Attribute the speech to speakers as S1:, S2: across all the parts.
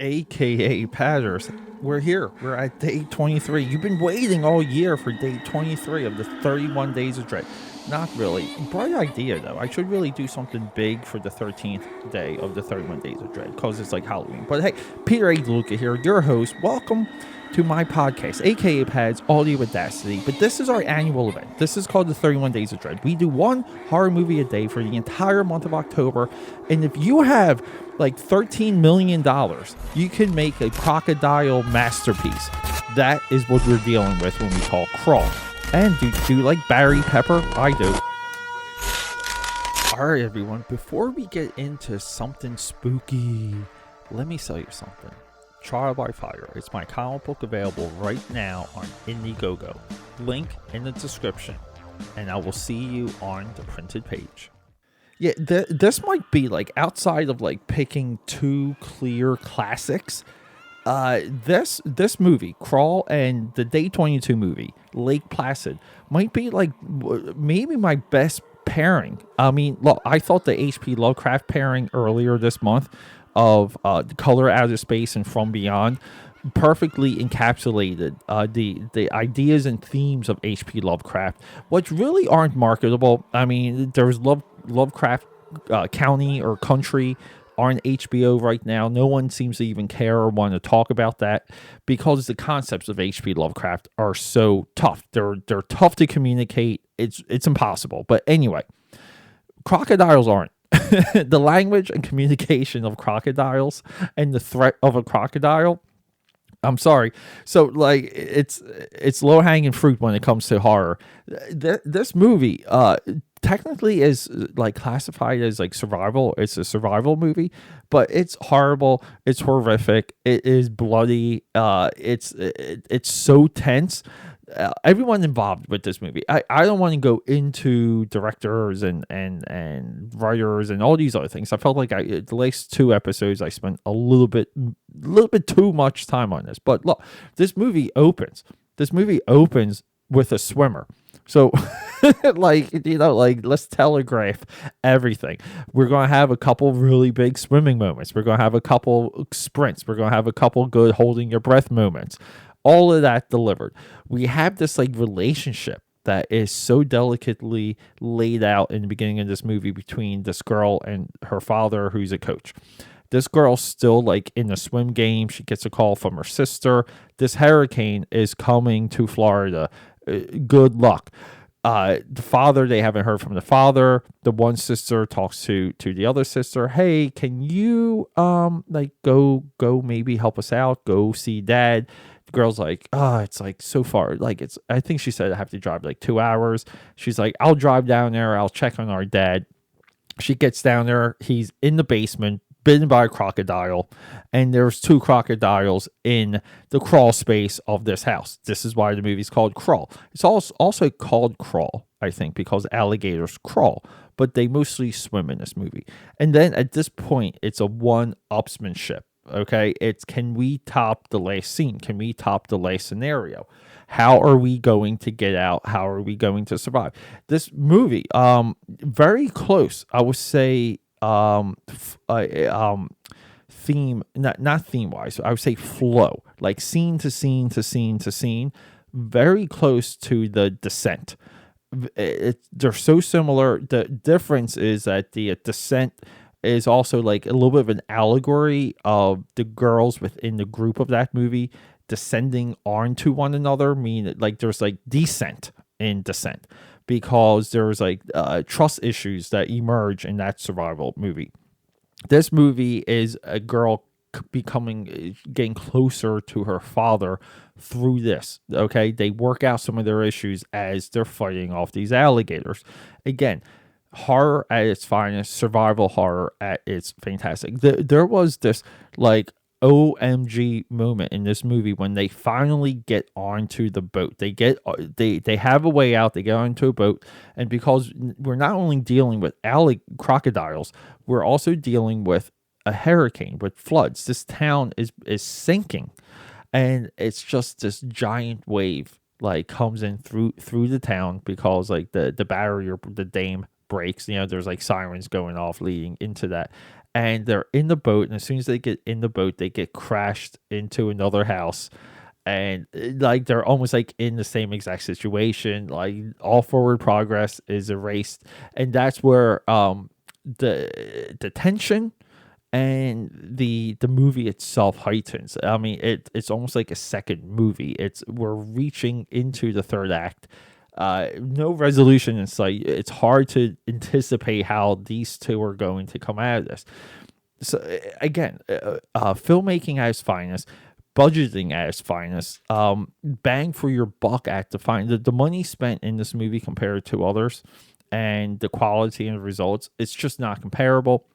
S1: AKA Padders. We're here. We're at day 23. You've been waiting all year for day 23 of the 31 Days of Dread. Not really. Bright idea, though. I should really do something big for the 13th day of the 31 Days of Dread because it's like Halloween. But hey, Peter A. DeLuca here, your host. Welcome to my podcast, aka Pad's Audio Audacity. But this is our annual event. This is called the 31 Days of Dread. We do one horror movie a day for the entire month of October. And if you have like $13 million, you can make a crocodile masterpiece. That is what we're dealing with when we talk Crawl. And do you like Barry Pepper? I do. Alright everyone, before we get into something spooky, let me tell you something. Trial by Fire. It's my comic book available right now on Indiegogo. Link in the description. And I will see you on the printed page. Yeah, this might be like outside of like picking two clear classics. This movie, Crawl, and the Day 22 movie, Lake Placid, might be like maybe my best pairing. I mean, look, I thought the H.P. Lovecraft pairing earlier this month of Color Out of Space and From Beyond perfectly encapsulated the ideas and themes of H.P. Lovecraft, which really aren't marketable. I mean, there's Lovecraft County or Country on HBO right now. No one seems to even care or want to talk about that because the concepts of H.P. Lovecraft are so tough. They're tough to communicate. It's impossible. But anyway, crocodiles aren't. The language and communication of crocodiles and the threat of a crocodile, I'm sorry. So like it's low hanging fruit when it comes to horror. This movie technically is like classified as like survival. It's a survival movie, but it's horrible. It's horrific. It is bloody. It's so tense. Everyone involved with this movie. I don't want to go into directors and writers and all these other things. I felt like the last two episodes I spent a little bit too much time on this. But look, this movie opens with a swimmer. So let's telegraph everything. We're going to have a couple really big swimming moments. We're going to have a couple sprints. We're going to have a couple good holding your breath moments. All of that delivered. We have this like relationship that is so delicately laid out in the beginning of this movie between this girl and her father, who's a coach. This girl's still like in the swim game. She gets a call from her sister. This hurricane is coming to Florida. Good luck. The father, they haven't heard from the father. The one sister talks to the other sister. Hey, can you go maybe help us out? Go see dad. The girl's like, it's like so far. Like I think she said I have to drive like 2 hours. She's like, I'll drive down there. I'll check on our dad. She gets down there. He's in the basement, bitten by a crocodile, and there's two crocodiles in the crawl space of this house. This is why the movie's called Crawl. It's also called Crawl, I think, because alligators crawl, but they mostly swim in this movie. And then at this point, it's a one-upsmanship. Okay, it's can we top the last scene? Can we top the last scenario? How are we going to get out? How are we going to survive? This movie, very close, I would say, theme, not theme wise, I would say flow, like scene to scene to scene to scene, very close to The Descent. They're so similar. The difference is that the Descent is also like a little bit of an allegory of the girls within the group of that movie descending onto one another, meaning like there's like descent in Descent because there's like trust issues that emerge in that survival movie. This movie is a girl getting closer to her father through this. Okay, they work out some of their issues as they're fighting off these alligators. Again, horror at its finest, survival horror at its fantastic. There was this like OMG moment in this movie when they finally get onto the boat. They have a way out. They get onto a boat, and because we're not only dealing with crocodiles, we're also dealing with a hurricane, with floods. This town is sinking, and it's just this giant wave like comes in through the town because like the barrier, the dam breaks. There's like sirens going off leading into that, and they're in the boat, and as soon as they get in the boat, they get crashed into another house, and like they're almost like in the same exact situation. Like all forward progress is erased, and that's where the tension and the movie itself heightens. I mean, it's almost like a second movie. We're reaching into the third act. No resolution in sight. It's hard to anticipate how these two are going to come out of this. So again, filmmaking at its finest, budgeting at its finest, bang for your buck at the finest. The money spent in this movie compared to others, and the quality and the results, it's just not comparable.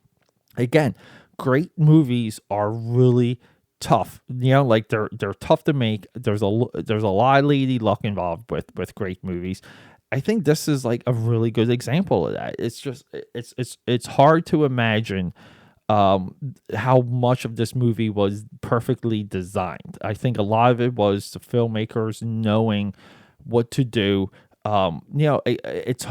S1: Again, great movies are really tough. Like they're tough to make. There's a lot of lady luck involved with great movies. I think this is like a really good example of that. It's just it's hard to imagine how much of this movie was perfectly designed. I think a lot of it was the filmmakers knowing what to do. It's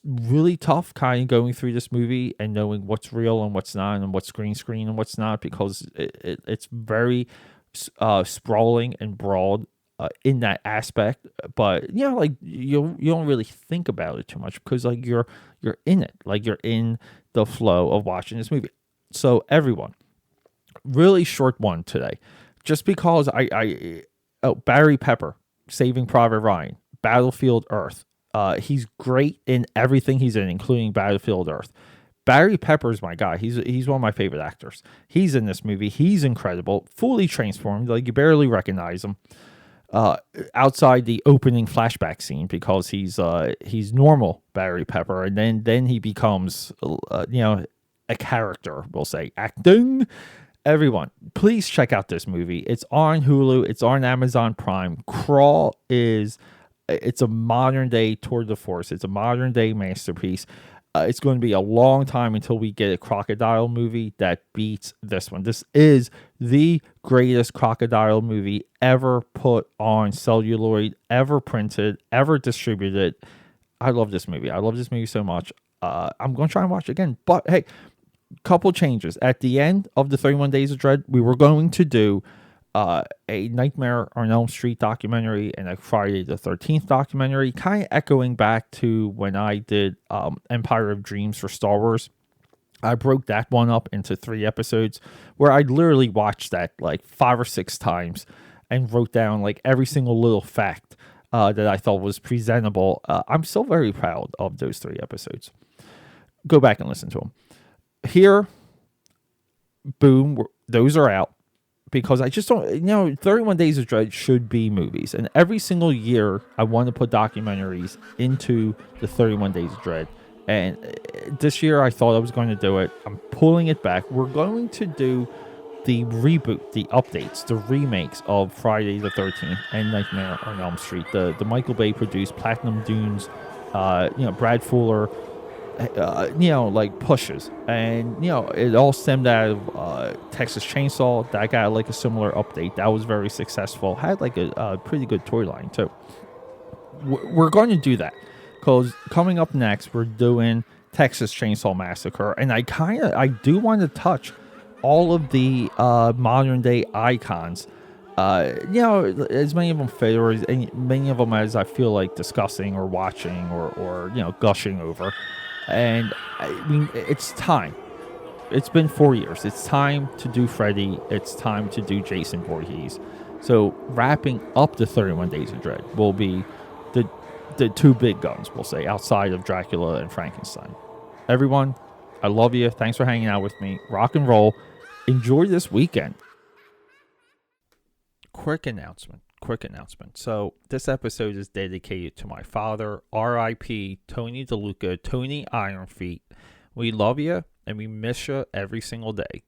S1: really tough kind of going through this movie and knowing what's real and what's not, and what's green screen and what's not, because it's very sprawling and broad in that aspect. But like you don't really think about it too much, because like you're in it, like you're in the flow of watching this movie. So everyone, really short one today, just because Barry Pepper, Saving Private Ryan, Battlefield Earth. He's great in everything he's in, including Battlefield Earth. Barry Pepper's my guy. He's one of my favorite actors. He's in this movie. He's incredible, fully transformed. Like you barely recognize him outside the opening flashback scene, because he's normal Barry Pepper, and then he becomes a character. We'll say acting. Everyone, please check out this movie. It's on Hulu. It's on Amazon Prime. Crawl it's a modern day tour de force. It's a modern day masterpiece. It's going to be a long time until we get a crocodile movie that beats this one. This is the greatest crocodile movie ever put on celluloid, ever printed, ever distributed. I love this movie. I love this movie so much. I'm going to try and watch it again. But hey, couple changes. At the end of the 31 Days of Dread, we were going to do a Nightmare on Elm Street documentary and a Friday the 13th documentary, kind of echoing back to when I did Empire of Dreams for Star Wars. I broke that one up into 3 episodes where I literally watched that like 5 or 6 times and wrote down like every single little fact that I thought was presentable. I'm still very proud of those 3 episodes. Go back and listen to them. Here, boom, those are out. Because I just don't, 31 Days of Dread should be movies. And every single year, I want to put documentaries into the 31 Days of Dread. And this year, I thought I was going to do it. I'm pulling it back. We're going to do the reboot, the updates, the remakes of Friday the 13th and Nightmare on Elm Street. The Michael Bay produced Platinum Dunes, Brad Fuller, like pushes, and it all stemmed out of Texas Chainsaw. That got like a similar update that was very successful, had like a pretty good toy line too. We're going to do that because coming up next we're doing Texas Chainsaw Massacre, and I do want to touch all of the modern day icons, as many of them fit, or as many of them as I feel like discussing or watching or gushing over. And I mean, it's time. It's been 4 years. It's time to do Freddy. It's time to do Jason Voorhees. So wrapping up the 31 Days of Dread will be the 2 big guns, we'll say, outside of Dracula and Frankenstein. Everyone, I love you. Thanks for hanging out with me. Rock and roll. Enjoy this weekend. Quick announcement. So this episode is dedicated to my father, R.I.P. Tony DeLuca, Tony Iron Feet. We love you and we miss you every single day.